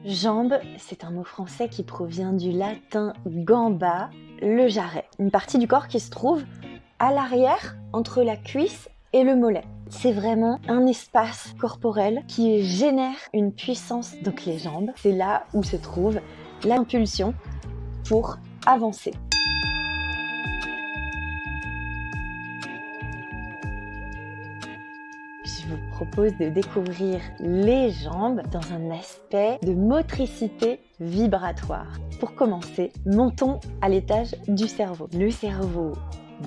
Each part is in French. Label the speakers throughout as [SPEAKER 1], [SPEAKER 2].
[SPEAKER 1] Jambe, c'est un mot français qui provient du latin gamba, le jarret. Une partie du corps qui se trouve à l'arrière, entre la cuisse et le mollet. C'est vraiment un espace corporel qui génère une puissance. Donc les jambes, c'est là où se trouve l'impulsion pour avancer. Je vous propose de découvrir les jambes dans un aspect de motricité vibratoire. Pour commencer, montons à l'étage du cerveau. Le cerveau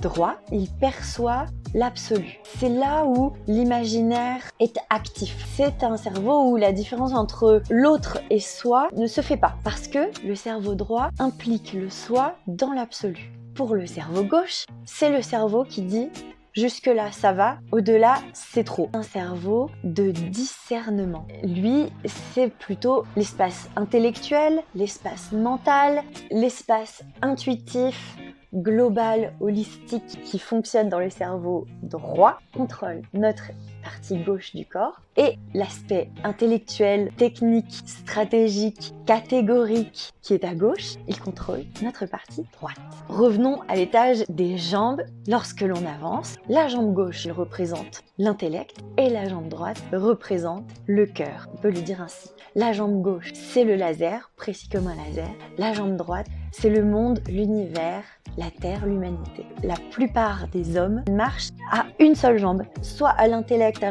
[SPEAKER 1] droit, il perçoit l'absolu. C'est là où l'imaginaire est actif. C'est un cerveau où la différence entre l'autre et soi ne se fait pas, parce que le cerveau droit implique le soi dans l'absolu. Pour le cerveau gauche, c'est le cerveau qui dit jusque-là, ça va. Au-delà, c'est trop. Un cerveau de discernement. Lui, c'est plutôt l'espace intellectuel, l'espace mental, l'espace intuitif, global, holistique qui fonctionne dans le cerveau droit, contrôle notre partie gauche du corps, et l'aspect intellectuel, technique, stratégique, catégorique qui est à gauche, il contrôle notre partie droite. Revenons à l'étage des jambes. Lorsque l'on avance, la jambe gauche représente l'intellect et la jambe droite représente le cœur. On peut le dire ainsi. La jambe gauche, c'est le laser, précis comme un laser. La jambe droite, c'est le monde, l'univers, la Terre, l'humanité. La plupart des hommes marchent à une seule jambe, soit à l'intellect,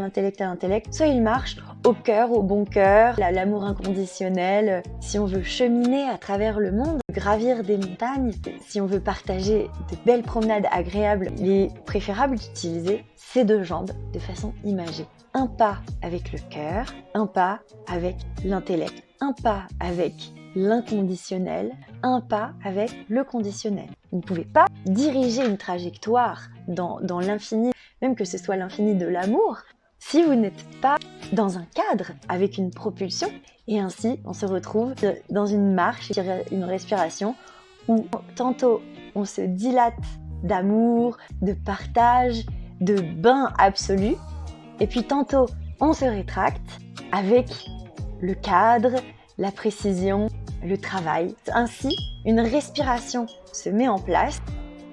[SPEAKER 1] soit ils marchent au cœur, au bon cœur, l'amour inconditionnel. Si on veut cheminer à travers le monde, gravir des montagnes, si on veut partager de belles promenades agréables, il est préférable d'utiliser ces deux jambes de façon imagée. Un pas avec le cœur, un pas avec l'intellect, un pas avec l'inconditionnel, un pas avec le conditionnel. Vous ne pouvez pas diriger une trajectoire dans l'infini, même que ce soit l'infini de l'amour, si vous n'êtes pas dans un cadre avec une propulsion. Et ainsi, on se retrouve dans une marche, une respiration, où tantôt on se dilate d'amour, de partage, de bain absolu, et puis tantôt on se rétracte avec le cadre, la précision, le travail. Ainsi, une respiration se met en place,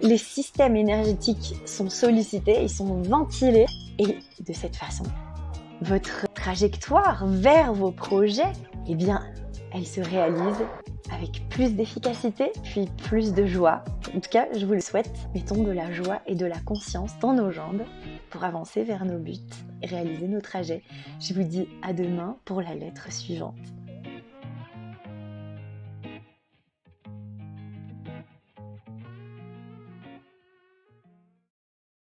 [SPEAKER 1] les systèmes énergétiques sont sollicités, ils sont ventilés, et de cette façon, votre trajectoire vers vos projets, eh bien, elle se réalise avec plus d'efficacité, puis plus de joie. En tout cas, je vous le souhaite. Mettons de la joie et de la conscience dans nos jambes pour avancer vers nos buts et réaliser nos trajets. Je vous dis à demain pour la lettre suivante.